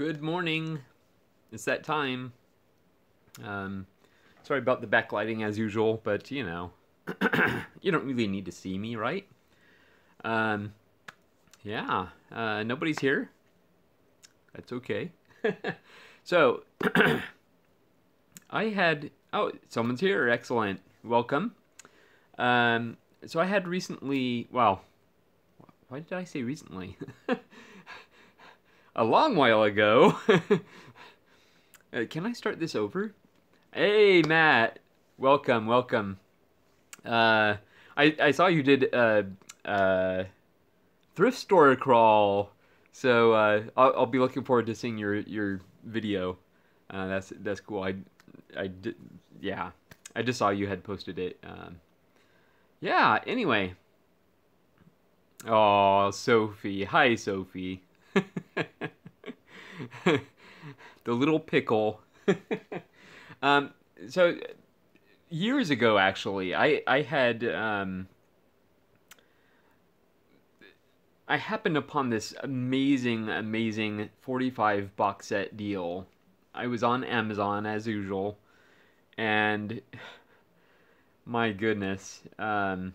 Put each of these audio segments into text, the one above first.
Good morning. It's that time. Sorry about the backlighting as usual, but you know, you don't really need to see me, right? Um, yeah, nobody's here. That's okay. So, oh, someone's here. Excellent. Welcome. So I had recently, well, why did I say recently? A long while ago. Can I start this over? Hey, Matt. Welcome, welcome. Uh, I saw you did a thrift store crawl, so I'll be looking forward to seeing your video. That's cool. I did, yeah. I just saw you had posted it. Yeah. Anyway. Oh, Sophie. Hi, Sophie. The little pickle. Um, so years ago, actually, I happened upon this amazing 45 box set deal. I was on Amazon as usual, and my goodness, I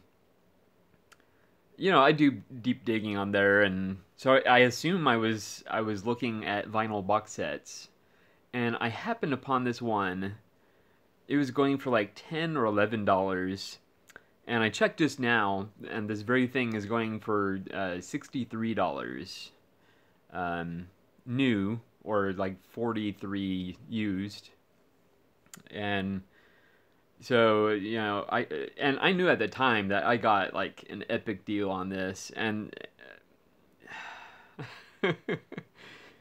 do deep digging on there, and so I assume I was looking at vinyl box sets, and I happened upon this one. It was going for like $10 or $11, and I checked just now, and this very thing is going for $63, new, or like 43 used. And so I knew at the time that I got like an epic deal on this, and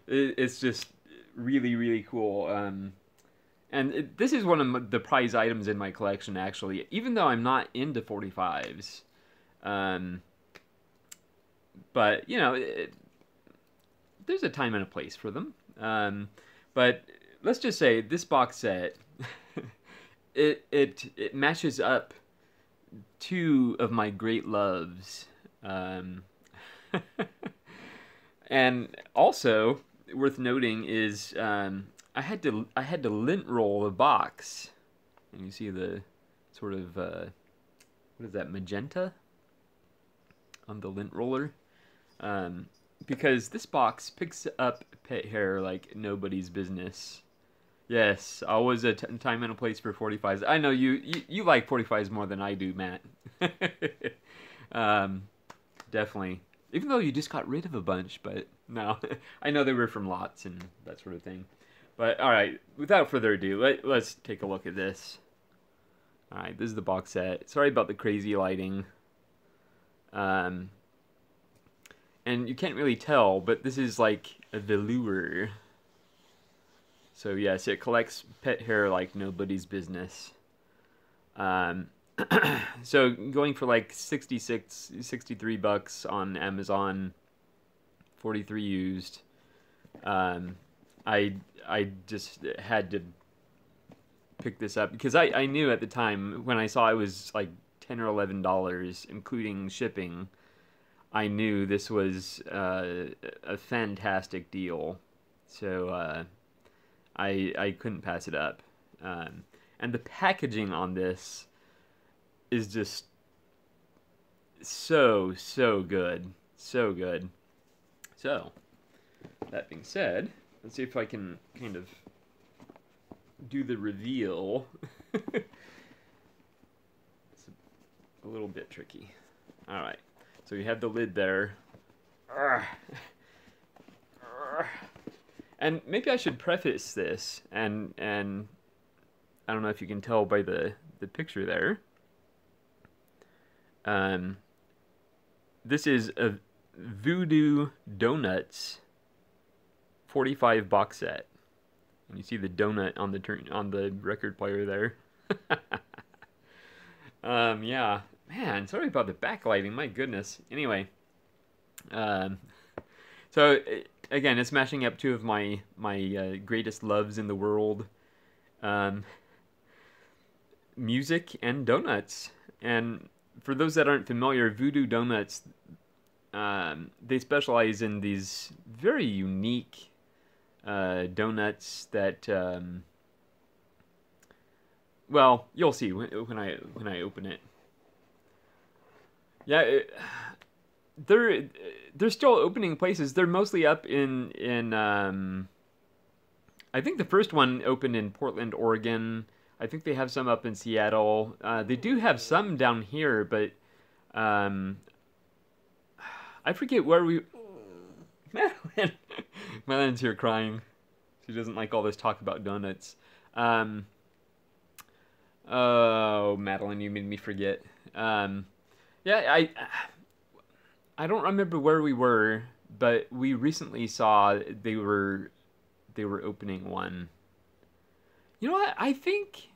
it's just really cool. And this is one of the prize items in my collection, actually, even though I'm not into 45s. Um, but, there's a time and a place for them. But let's just say this box set, it matches up two of my great loves. And also, worth noting is I had to lint roll the box, and you see the sort of what is that, magenta on the lint roller, because this box picks up pet hair like nobody's business. Yes, always a time and a place for 45s. I know you like 45s more than I do, Matt. um, Definitely. Even though you just got rid of a bunch, but no, I know they were from lots and that sort of thing. But all right, without further ado, let's take a look at this. All right, this is the box set. Sorry about the crazy lighting. And you can't really tell, but this is like a velour. So yes, it collects pet hair like nobody's business. Um, so going for like 63 bucks on Amazon, 43 used. I just had to pick this up because I knew at the time when I saw it was like $10 or $11, including shipping. I knew this was a fantastic deal, so I couldn't pass it up. And the packaging on this is just so good, so good. So that being said, let's see if I can kind of do the reveal. It's a little bit tricky. All right, so you have the lid there. And maybe I should preface this, and I don't know if you can tell by the picture there. This is a Voodoo Doughnuts 45 box set, and you see the donut on the record player there. Yeah, man, sorry about the backlighting. My goodness. Anyway, so again, it's mashing up two of my greatest loves in the world, music and donuts. And for those that aren't familiar, Voodoo Doughnuts, they specialize in these very unique Doughnuts that. Well, you'll see when I open it. Yeah, they're still opening places. They're mostly up in. I think the first one opened in Portland, Oregon. I think they have some up in Seattle. They do have some down here, but um, I forget where we. Madeline, Madeline's here crying. She doesn't like all this talk about donuts. Oh, Madeline, you made me forget. Yeah, I don't remember where we were, but we recently saw they were opening one. You know what? I think,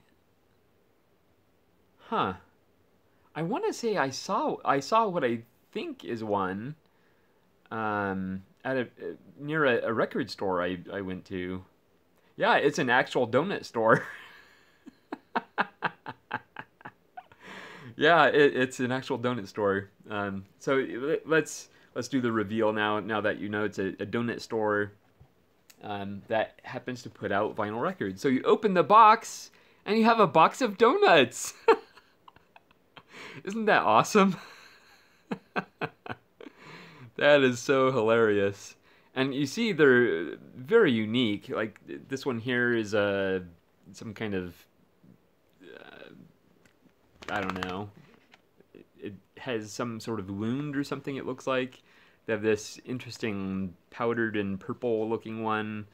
huh? I want to say I saw what I think is one at a near a record store I went to. Yeah, it's an actual donut store. Yeah, it's an actual donut store. So let's do the reveal now. Now that you know it's a donut store that happens to put out vinyl records. So you open the box and you have a box of donuts. Isn't that awesome? That is so hilarious. And you see they're very unique. Like this one here is some kind of I don't know. It has some sort of wound or something, it looks like. They have this interesting powdered and purple looking one.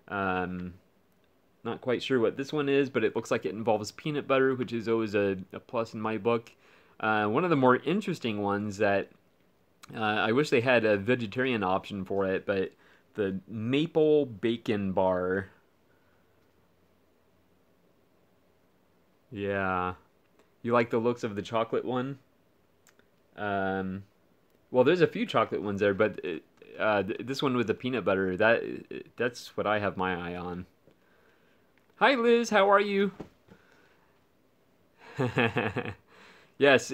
Not quite sure what this one is, but it looks like it involves peanut butter, which is always a plus in my book. One of the more interesting ones that I wish they had a vegetarian option for it, but the maple bacon bar. Yeah. You like the looks of the chocolate one? Well, there's a few chocolate ones there, but this one with the peanut butter, that's what I have my eye on. Hi, Liz. How are you? Yes,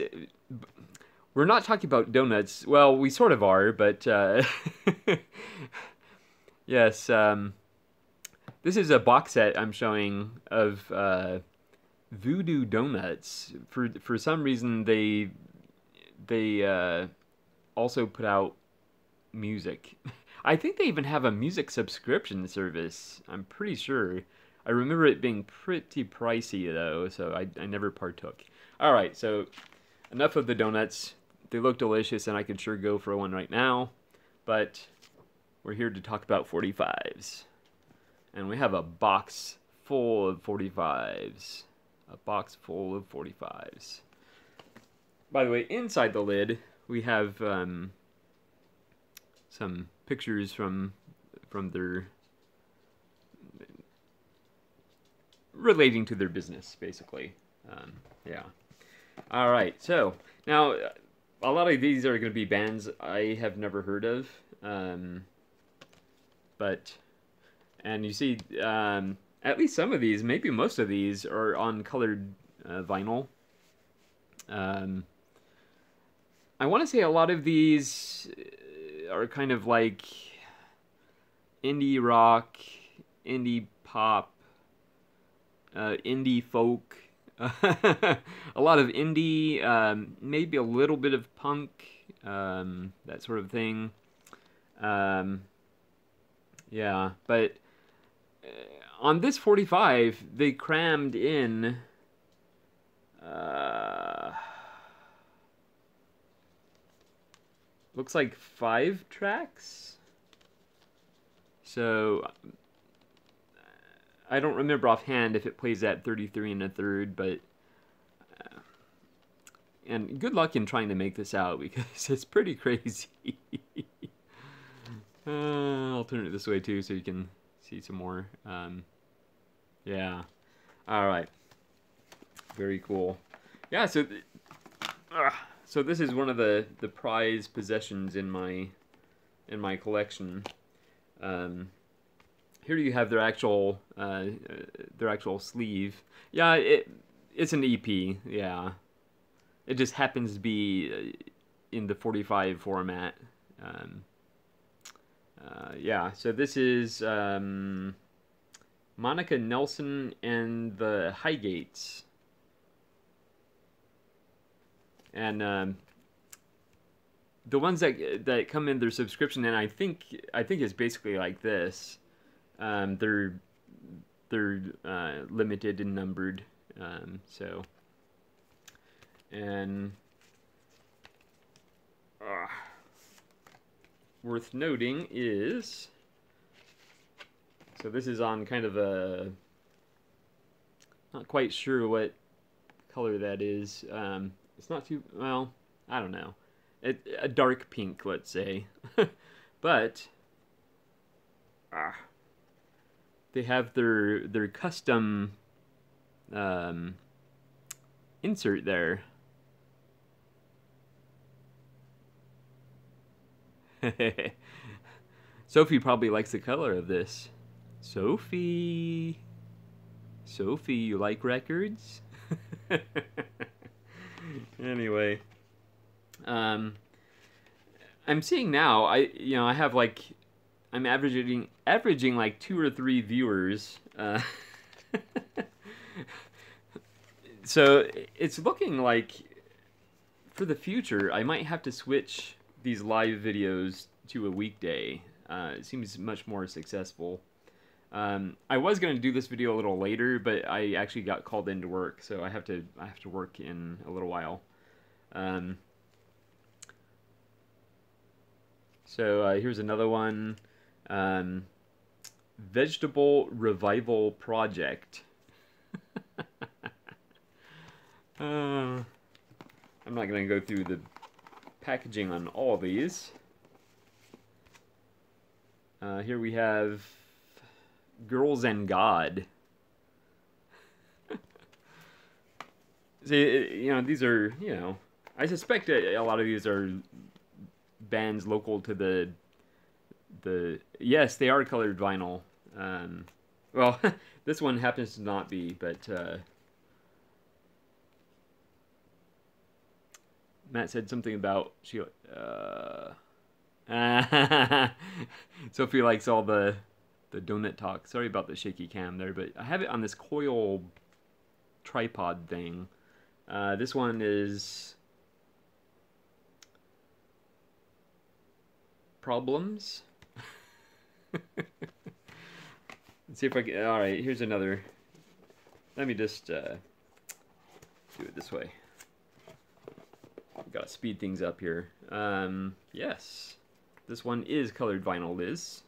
we're not talking about donuts. Well, we sort of are, but yes. This is a box set I'm showing of Voodoo Doughnuts. For some reason they also put out music. I think they even have a music subscription service. I'm pretty sure. I remember it being pretty pricey though, so I never partook. All right, so enough of the donuts. They look delicious, and I could sure go for one right now. But we're here to talk about 45s, and we have a box full of 45s. A box full of 45s. By the way, inside the lid, we have some pictures from their relating to their business, basically. Yeah. All right. So now, a lot of these are going to be bands I have never heard of, but and you see, at least some of these, maybe most of these, are on colored vinyl. I want to say a lot of these are kind of like indie rock, indie pop, indie folk, a lot of indie, maybe a little bit of punk, that sort of thing. Yeah, but on this 45, they crammed in looks like 5 tracks. So I don't remember offhand if it plays at 33 1/3, but and good luck in trying to make this out because it's pretty crazy. I'll turn it this way too so you can see some more. Yeah. All right. Very cool. Yeah. So this is one of the prized possessions in my collection. Here you have their actual sleeve. Yeah, it's an EP. Yeah, it just happens to be in the 45 format. Yeah, so this is Monica Nelson and the Highgates. And the ones that come in their subscription, and I think it's basically like this. They're limited and numbered. So, and worth noting is, so this is on kind of a, not quite sure what color that is. It's not too, well, I don't know. A dark pink, let's say. But they have their custom insert there. Sophie probably likes the color of this. Sophie, you like records? Anyway, I'm seeing now. I have like, I'm averaging like 2 or 3 viewers. So it's looking like for the future, I might have to switch these live videos to a weekday. It seems much more successful. I was going to do this video a little later, but I actually got called into work, so I have to work in a little while. So here's another one. Vegetable Revival Project. I'm not going to go through the packaging on all of these. Here we have Girls and God. See, these are, I suspect a lot of these are bands local to the yes, they are colored vinyl. Well, this one happens to not be, but Matt said something about Sophie likes all the donut talk. Sorry about the shaky cam there, but I have it on this coil tripod thing. This one is Problems. Let's see if I can. All right, here's another. Let me just do it this way. Gotta speed things up here. Yes, this one is colored vinyl, Liz.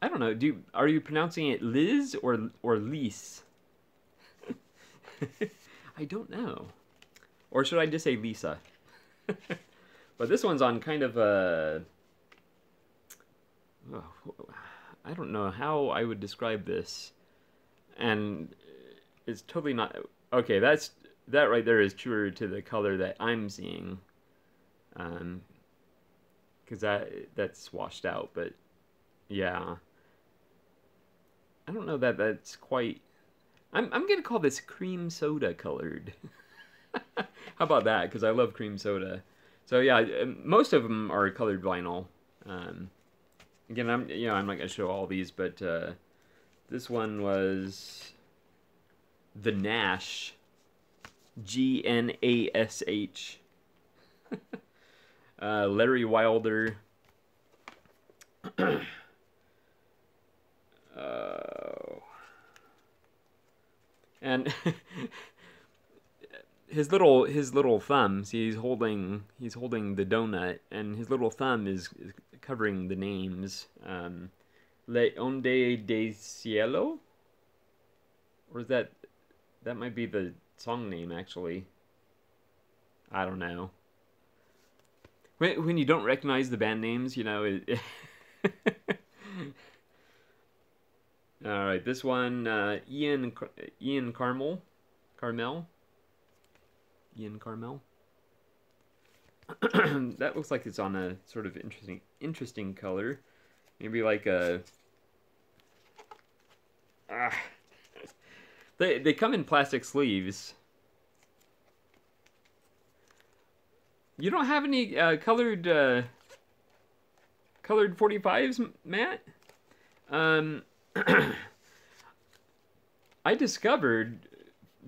I don't know. Are you pronouncing it Liz or Lise? I don't know. Or should I just say Lisa? But this one's on kind of a. Oh, I don't know how I would describe this, and it's totally not. Okay, that right there is truer to the color that I'm seeing, because that's washed out. But yeah, I don't know that that's quite. I'm gonna call this cream soda colored. How about that? Because I love cream soda. So yeah, most of them are colored vinyl. Again, I'm not gonna show all these, but this one was the Nash, Gnash. Larry Wilder. And his little thumb. See, he's holding the donut, and his little thumb is covering the names. Leonde de Cielo, or is that might be the song name actually? I don't know. When you don't recognize the band names, it All right, this one, Ian Carmel. Ian Carmel. That looks like it's on a sort of interesting color. Maybe like a. They come in plastic sleeves. You don't have any colored colored 45s, Matt? Um, I discovered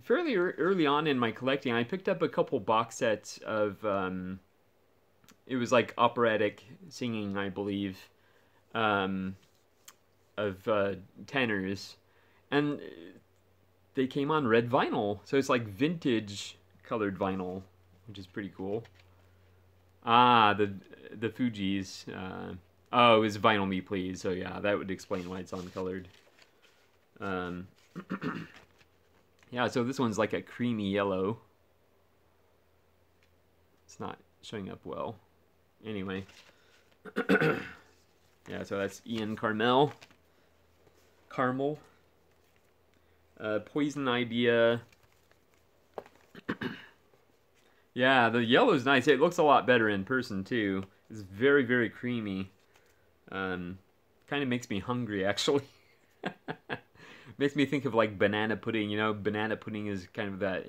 fairly early on in my collecting, I picked up a couple box sets of, it was like operatic singing, I believe, um, of tenors. And they came on red vinyl. So it's like vintage colored vinyl, which is pretty cool. Ah, the Fuji's. Oh, it was Vinyl Me Please. So yeah, that would explain why it's on colored. Um, yeah, so this one's like a creamy yellow. It's not showing up well. Anyway. Yeah, so that's Ian Carmel. Caramel. Poison Idea. Yeah, the yellow's nice. It looks a lot better in person, too. It's very, very creamy. Kind of makes me hungry, actually. Makes me think of, like, banana pudding. You know, banana pudding is kind of that,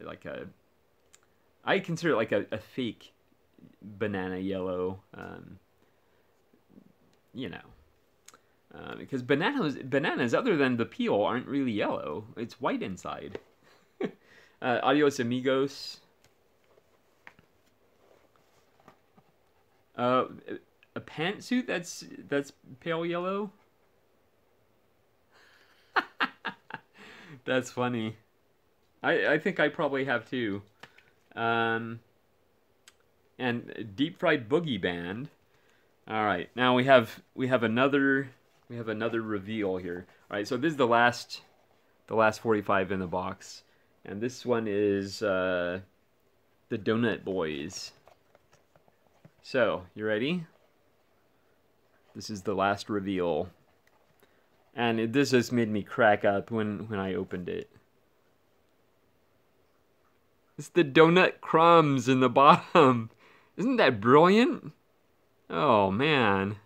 like a... I consider it like a fake banana yellow. You know. Because bananas, other than the peel, aren't really yellow. It's white inside. Adios Amigos. A pantsuit that's pale yellow. That's funny. I think I probably have too. And Deep Fried Boogie Band. All right, now we have another reveal here. All right, so this is the last 45 in the box, and this one is the Donut Boys. So you ready? This is the last reveal, and this just made me crack up when I opened it. It's the donut crumbs in the bottom. Isn't that brilliant? Oh man.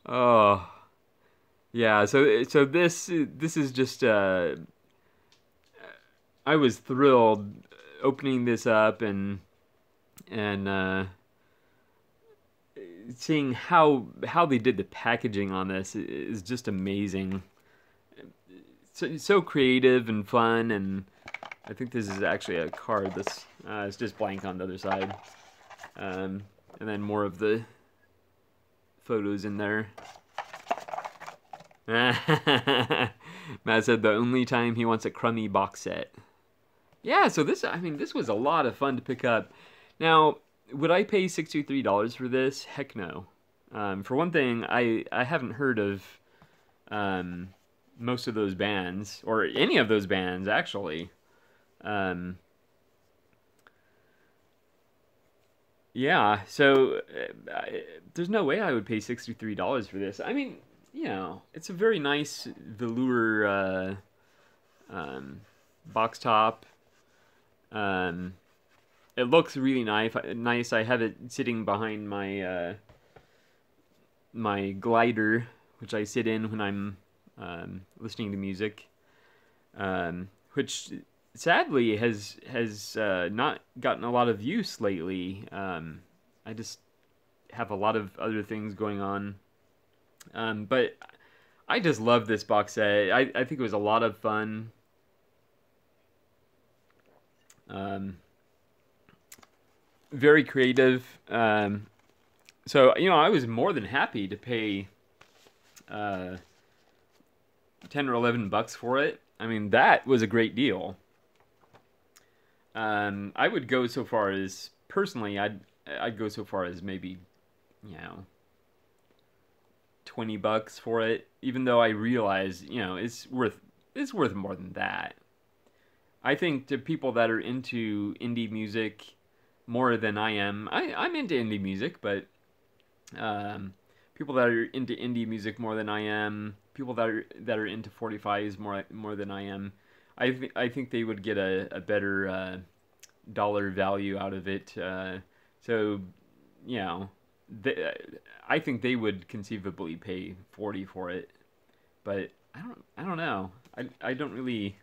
Oh. Yeah, so this is just I was thrilled opening this up and seeing how they did the packaging on this is just amazing. So creative and fun, and I think this is actually a card. This it's just blank on the other side, and then more of the photos in there. Matt said the only time he wants a crummy box set. Yeah, so this was a lot of fun to pick up. Now, would I pay $63 for this? Heck no. For one thing, I haven't heard of most of those bands, or any of those bands, actually. Yeah, so there's no way I would pay $63 for this. I mean, you know, it's a very nice velour box top. It looks really nice. I have it sitting behind my my glider, which I sit in when I'm listening to music, which sadly has not gotten a lot of use lately. I just have a lot of other things going on, but I just love this box set. I think it was a lot of fun. Very creative. So, you know, I was more than happy to pay 10 or $11 for it. I mean, that was a great deal. I would go so far as, personally, I'd go so far as maybe, you know, $20 for it, even though I realize, you know, it's worth more than that. I think to people that are into indie music more than I am, I'm into indie music, but people that are into indie music more than I am, people that are into 45s more than I am, I think they would get a better dollar value out of it. So, you know, I think they would conceivably pay 40 for it, but I don't know. I don't really.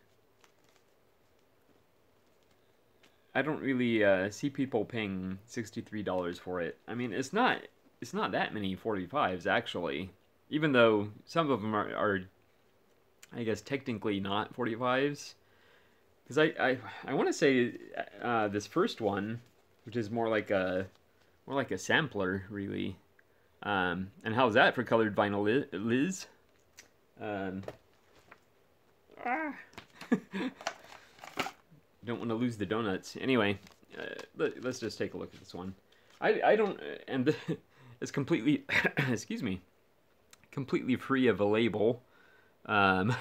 I don't really see people paying $63 for it. I mean, it's not that many 45s actually. Even though some of them are I guess technically not 45s. Because I want to say this first one, which is more like a sampler really. And how's that for colored vinyl, Liz? Um, ah. Don't want to lose the donuts. Anyway, let's just take a look at this one. I don't, and it's completely, excuse me, completely free of a label. So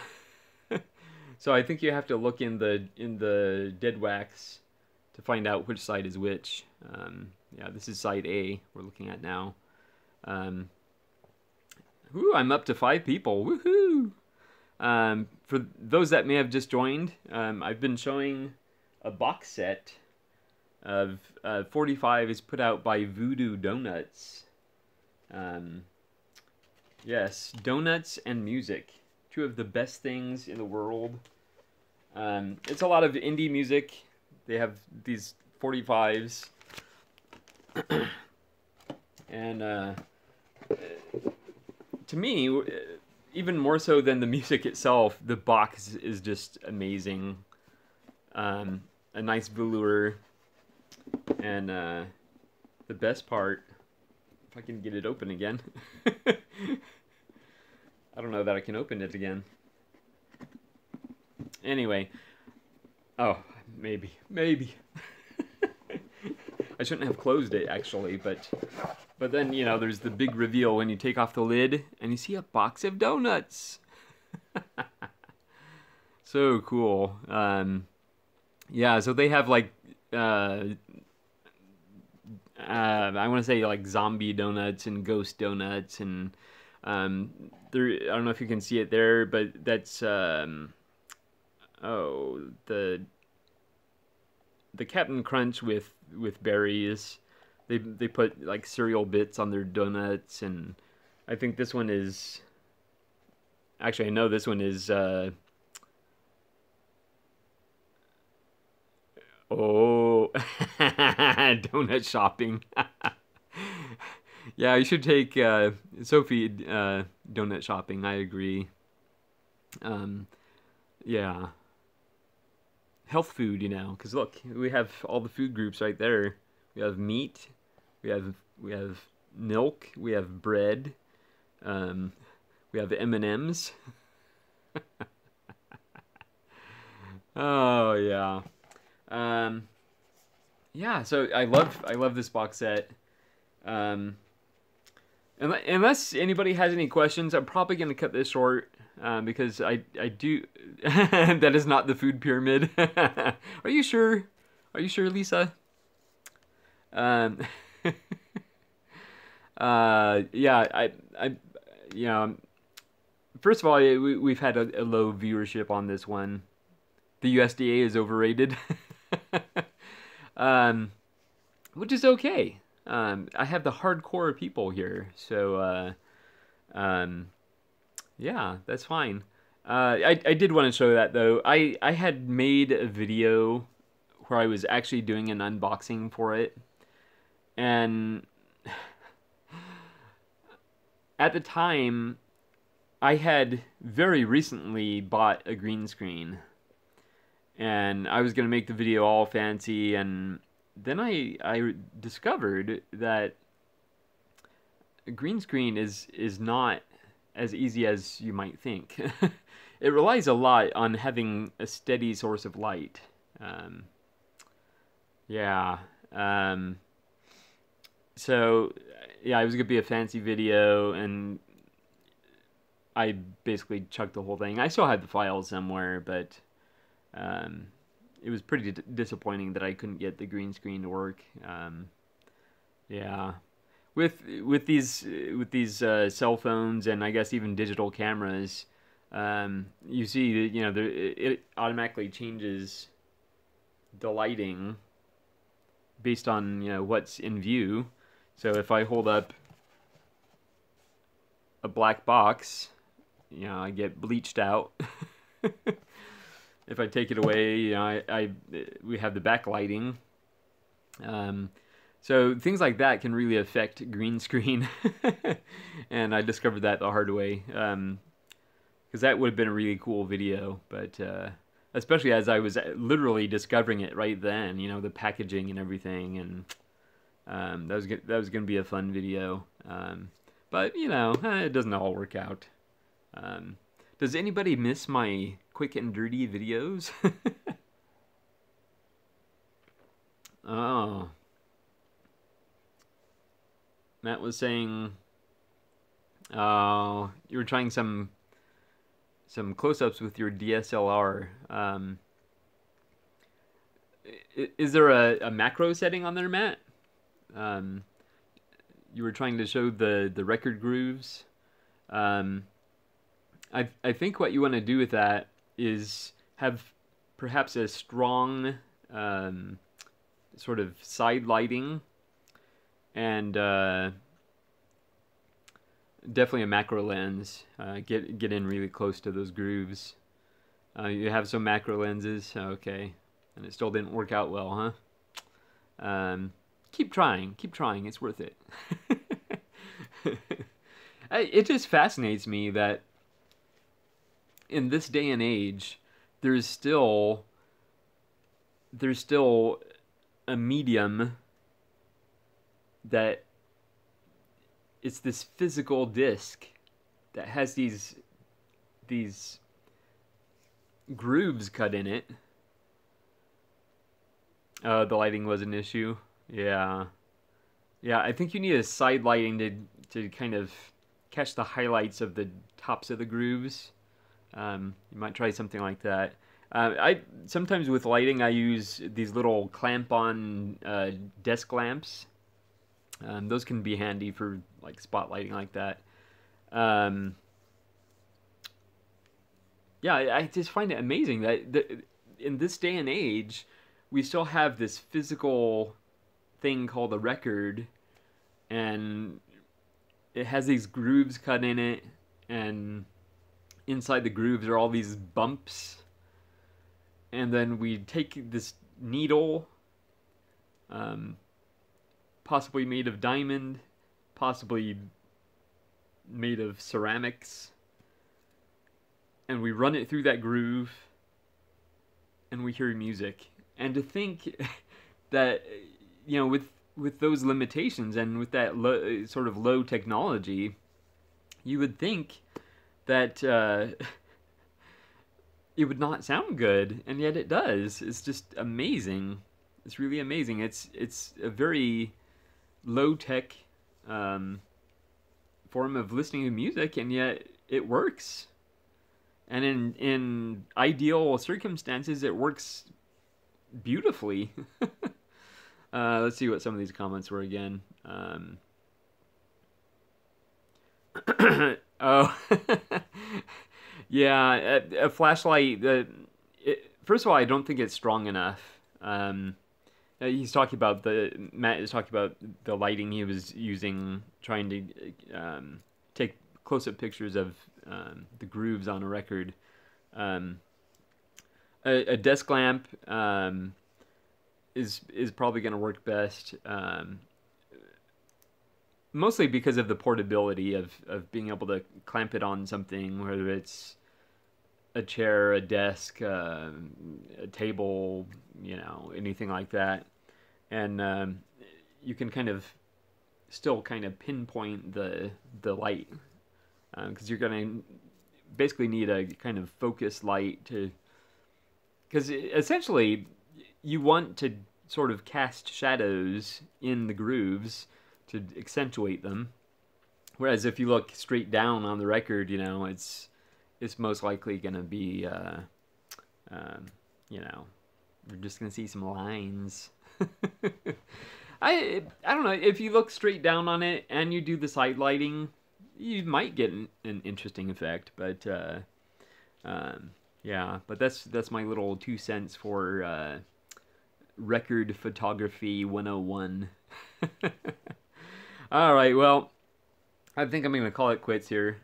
I think you have to look in the dead wax to find out which side is which. Yeah, this is side A we're looking at now. Ooh, I'm up to 5 people. Woohoo! For those that may have just joined, I've been showing a box set of 45 is put out by Voodoo Doughnuts. Yes, donuts and music. 2 of the best things in the world. It's a lot of indie music. They have these 45s. And to me, even more so than the music itself, the box is just amazing. A nice velour. And the best part, if I can get it open again. I don't know that I can open it again. Anyway. Oh, maybe. I shouldn't have closed it, actually, but then, you know, there's the big reveal when you take off the lid, and you see a box of donuts. So cool. Yeah, so they have, like, I want to say, like, zombie donuts and ghost donuts, and there, I don't know if you can see it there, but that's, oh, the Captain Crunch with berries. They put like cereal bits on their donuts, and I think this one is, actually I know this one is oh, donut shopping. Yeah, you should take Sophie donut shopping. I agree. Yeah. Health food, you know, because look, we have all the food groups right there. We have meat, we have milk, we have bread, we have M&Ms. Oh yeah, yeah. So I love this box set. Unless anybody has any questions, I'm probably gonna cut this short. Because I do that is not the food pyramid. Are you sure? Are you sure, Lisa? Yeah, you know, first of all, we've had a low viewership on this one. The USDA is overrated. Which is okay. I have the hardcore people here, so yeah, that's fine. I did want to show that though. I had made a video where I was actually doing an unboxing for it, and at the time I had very recently bought a green screen, and I was gonna make the video all fancy, and then I discovered that a green screen is not as easy as you might think. It relies a lot on having a steady source of light. Yeah. So, yeah, it was going to be a fancy video, and I basically chucked the whole thing. I still had the files somewhere, but it was pretty disappointing that I couldn't get the green screen to work. Yeah. With these cell phones, and I guess even digital cameras, you see that, you know, it automatically changes the lighting based on, you know, what's in view. So if I hold up a black box, you know, I get bleached out. If I take it away, you know, we have the backlighting, Um, so things like that can really affect green screen, and I discovered that the hard way. Because that would have been a really cool video, but especially as I was literally discovering it right then, you know, the packaging and everything, and that was gonna be a fun video. But you know, it doesn't all work out. Um, does anybody miss my quick and dirty videos? Oh, Matt was saying, oh, you were trying some close-ups with your DSLR. Is there a macro setting on there, Matt? Um, you were trying to show the record grooves. Um, I think what you want to do with that is have perhaps a strong sort of side lighting and definitely a macro lens. Get in really close to those grooves. You have some macro lenses, okay, and it still didn't work out well, huh? Keep trying, it's worth it. It just fascinates me that in this day and age, there's still a medium that it's this physical disc that has these grooves cut in it. The lighting was an issue. Yeah. Yeah, I think you need a side lighting to kind of catch the highlights of the tops of the grooves. You might try something like that. I sometimes with lighting I use these little clamp-on desk lamps. Those can be handy for like spotlighting like that. Yeah, I just find it amazing that in this day and age, we still have this physical thing called a record, and it has these grooves cut in it, and inside the grooves are all these bumps. And then we take this needle, possibly made of diamond, possibly made of ceramics, and we run it through that groove, and we hear music. And to think that, you know, with those limitations and with that sort of low technology, you would think that it would not sound good, and yet it does. It's just amazing. It's really amazing. It's a very low tech form of listening to music, and yet it works. And in ideal circumstances, it works beautifully. Let's see what some of these comments were again. Oh, yeah, a flashlight. First of all, I don't think it's strong enough. He's talking about Matt is talking about the lighting he was using, trying to take close-up pictures of the grooves on a record. A desk lamp is probably going to work best. Mostly because of the portability of being able to clamp it on something, whether it's a chair, a desk, a table, you know, anything like that. And you can kind of still kind of pinpoint the light, because you're going to basically need a kind of focus light to, because essentially you want to sort of cast shadows in the grooves to accentuate them. Whereas if you look straight down on the record, you know, it's most likely going to be, you know, we're just going to see some lines. I don't know, if you look straight down on it and you do the side lighting, you might get an interesting effect. But yeah, but that's my little 2 cents for record photography 101. All right, well, I think I'm going to call it quits here.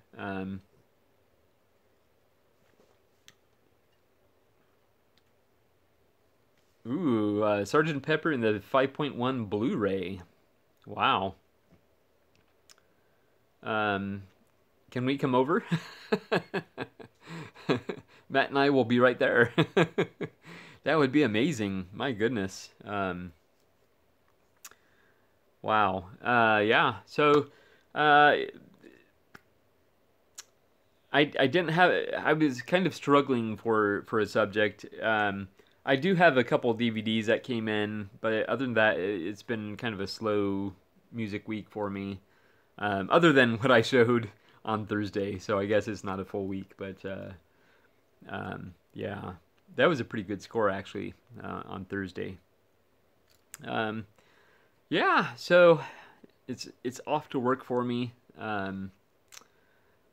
Ooh, Sergeant Pepper in the 5.1 Blu-ray. Wow. Can we come over? Matt and I will be right there. That would be amazing. My goodness. Wow. Yeah. So, I didn't have. I was kind of struggling for a subject. I do have a couple DVDs that came in, but other than that, it's been kind of a slow music week for me. Other than what I showed on Thursday, so I guess it's not a full week. But yeah, that was a pretty good score actually on Thursday. Yeah, so it's off to work for me.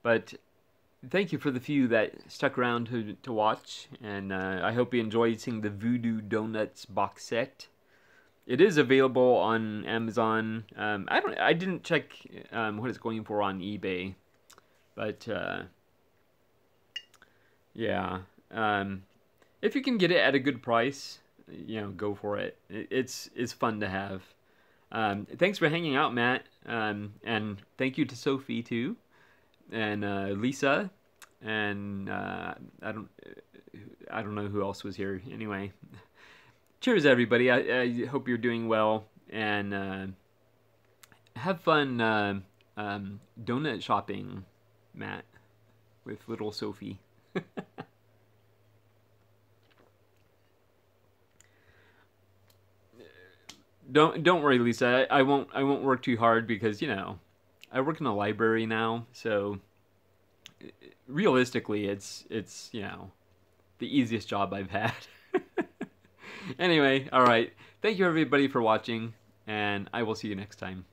But thank you for the few that stuck around to watch, and I hope you enjoyed seeing the Voodoo Doughnuts box set. It is available on Amazon. I didn't check what it's going for on eBay, but yeah, if you can get it at a good price, go for it. It's fun to have. Thanks for hanging out, Matt, and thank you to Sophie too, and Lisa, and I don't know who else was here. Anyway, cheers, everybody. I hope you're doing well, and have fun donut shopping, Matt, with little Sophie. Don't worry, Lisa. I won't work too hard because I work in a library now, so realistically, it's the easiest job I've had. Anyway, all right. Thank you everybody for watching, and I will see you next time.